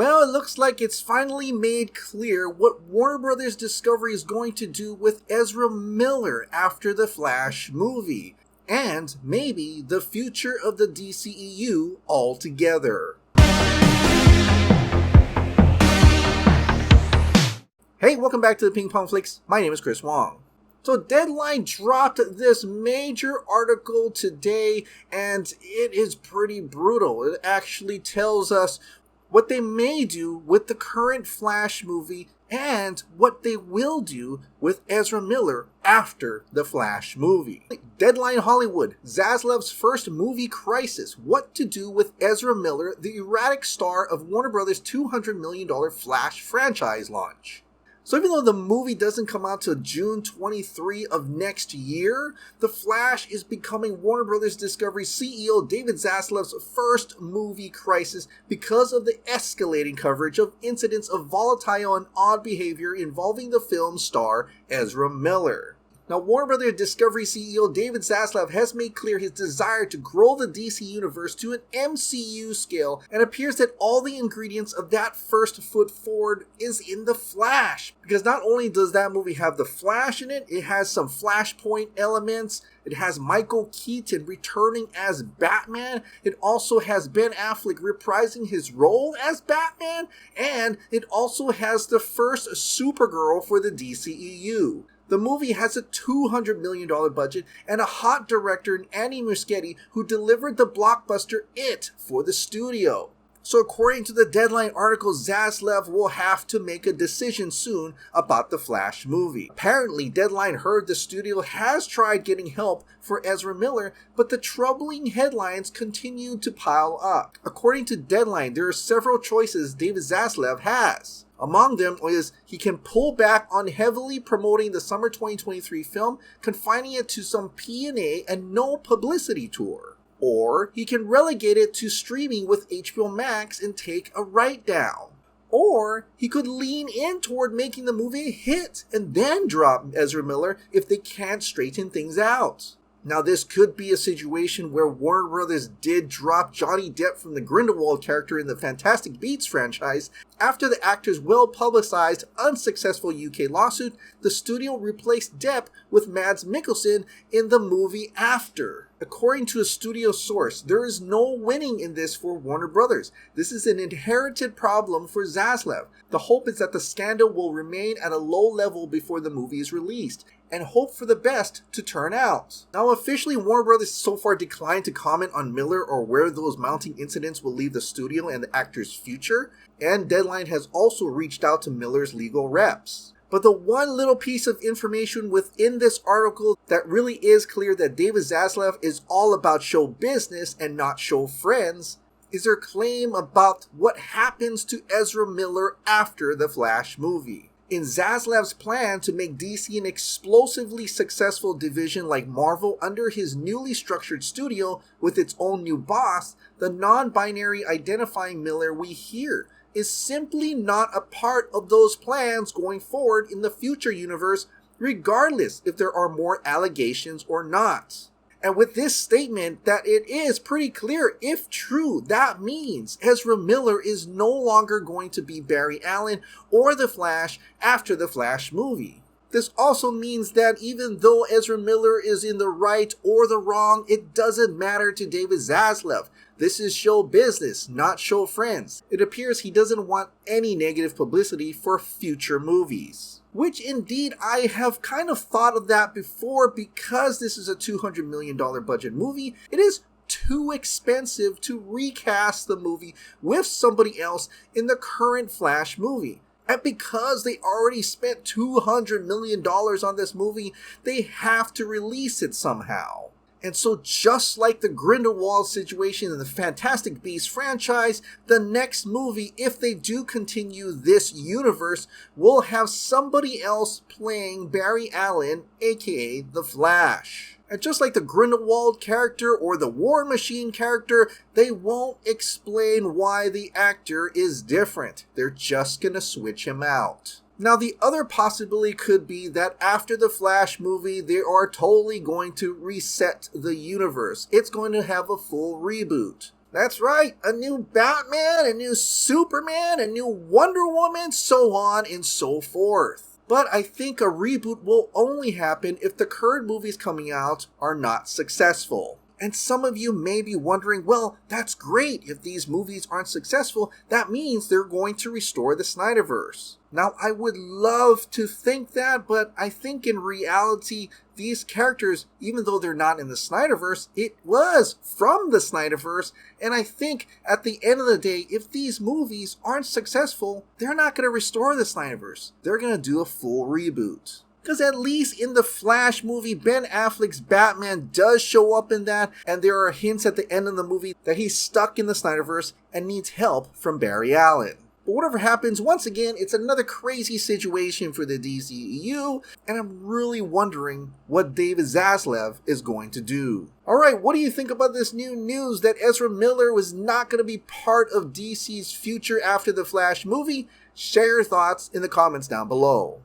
Well, it looks like it's finally made clear what Warner Brothers Discovery is going to do with Ezra Miller after the Flash movie, and maybe the future of the DCEU altogether. Hey, welcome back to the Ping Pong Flix. My name is Chris Wong. So Deadline dropped this major article today, and it is pretty brutal. It actually tells us what they may do with the current Flash movie and what they will do with Ezra Miller after the Flash movie. Deadline Hollywood, Zaslav's first movie crisis. What to do with Ezra Miller, the erratic star of Warner Brothers' $200 million Flash franchise launch. So even though the movie doesn't come out till June 23 of next year, The Flash is becoming Warner Brothers Discovery CEO David Zaslav's first movie crisis because of the escalating coverage of incidents of volatile and odd behavior involving the film's star Ezra Miller. Now, Warner Brothers Discovery CEO David Zaslav has made clear his desire to grow the DC universe to an MCU scale, and appears that all the ingredients of that first foot forward is in The Flash. Because not only does that movie have The Flash in it, it has some Flashpoint elements, it has Michael Keaton returning as Batman, it also has Ben Affleck reprising his role as Batman, and it also has the first Supergirl for the DCEU. The movie has a $200 million budget and a hot director in Andy Muschietti who delivered the blockbuster It for the studio. So according to the Deadline article, Zaslav will have to make a decision soon about the Flash movie. Apparently, Deadline heard the studio has tried getting help for Ezra Miller, but the troubling headlines continue to pile up. According to Deadline, there are several choices David Zaslav has. Among them is he can pull back on heavily promoting the summer 2023 film, confining it to some P&A and no publicity tour. Or he can relegate it to streaming with HBO Max and take a write-down. Or he could lean in toward making the movie a hit and then drop Ezra Miller if they can't straighten things out. Now, this could be a situation where Warner Brothers did drop Johnny Depp from the Grindelwald character in the Fantastic Beasts franchise. After the actor's well-publicized, unsuccessful UK lawsuit, the studio replaced Depp with Mads Mikkelsen in the movie After. According to a studio source, there is no winning in this for Warner Brothers. This is an inherited problem for Zaslav. The hope is that the scandal will remain at a low level before the movie is released, and hope for the best to turn out. Now, officially, Warner Brothers so far declined to comment on Miller or where those mounting incidents will leave the studio and the actor's future, and Deadline has also reached out to Miller's legal reps. But the one little piece of information within this article that really is clear that David Zaslav is all about show business and not show friends is their claim about what happens to Ezra Miller after the Flash movie. In Zaslav's plan to make DC an explosively successful division like Marvel under his newly structured studio with its own new boss, the non-binary identifying Miller we hear is simply not a part of those plans going forward in the future universe, regardless if there are more allegations or not. And with this statement that it is pretty clear, if true, that means Ezra Miller is no longer going to be Barry Allen or The Flash after the Flash movie. This also means that even though Ezra Miller is in the right or the wrong, it doesn't matter to David Zaslav. This is show business, not show friends. It appears he doesn't want any negative publicity for future movies. Which indeed, I have kind of thought of that before because this is a $200 million budget movie. It is too expensive to recast the movie with somebody else in the current Flash movie. And because they already spent $200 million on this movie, they have to release it somehow. And so just like the Grindelwald situation in the Fantastic Beasts franchise, the next movie, if they do continue this universe, will have somebody else playing Barry Allen, aka The Flash. And just like the Grindelwald character or the War Machine character, they won't explain why the actor is different. They're just gonna switch him out. Now, the other possibility could be that after the Flash movie, they are totally going to reset the universe. It's going to have a full reboot. That's right, a new Batman, a new Superman, a new Wonder Woman, so on and so forth. But I think a reboot will only happen if the current movies coming out are not successful. And some of you may be wondering, well, that's great. If these movies aren't successful, that means they're going to restore the Snyderverse. Now, I would love to think that, but I think in reality, these characters, even though they're not in the Snyderverse, it was from the Snyderverse. And I think at the end of the day, if these movies aren't successful, they're not going to restore the Snyderverse. They're going to do a full reboot. Because at least in the Flash movie, Ben Affleck's Batman does show up in that, and there are hints at the end of the movie that he's stuck in the Snyderverse and needs help from Barry Allen. But whatever happens, once again, it's another crazy situation for the DCEU, and I'm really wondering what David Zaslav is going to do. Alright, what do you think about this new news that Ezra Miller was not going to be part of DC's future after the Flash movie? Share your thoughts in the comments down below.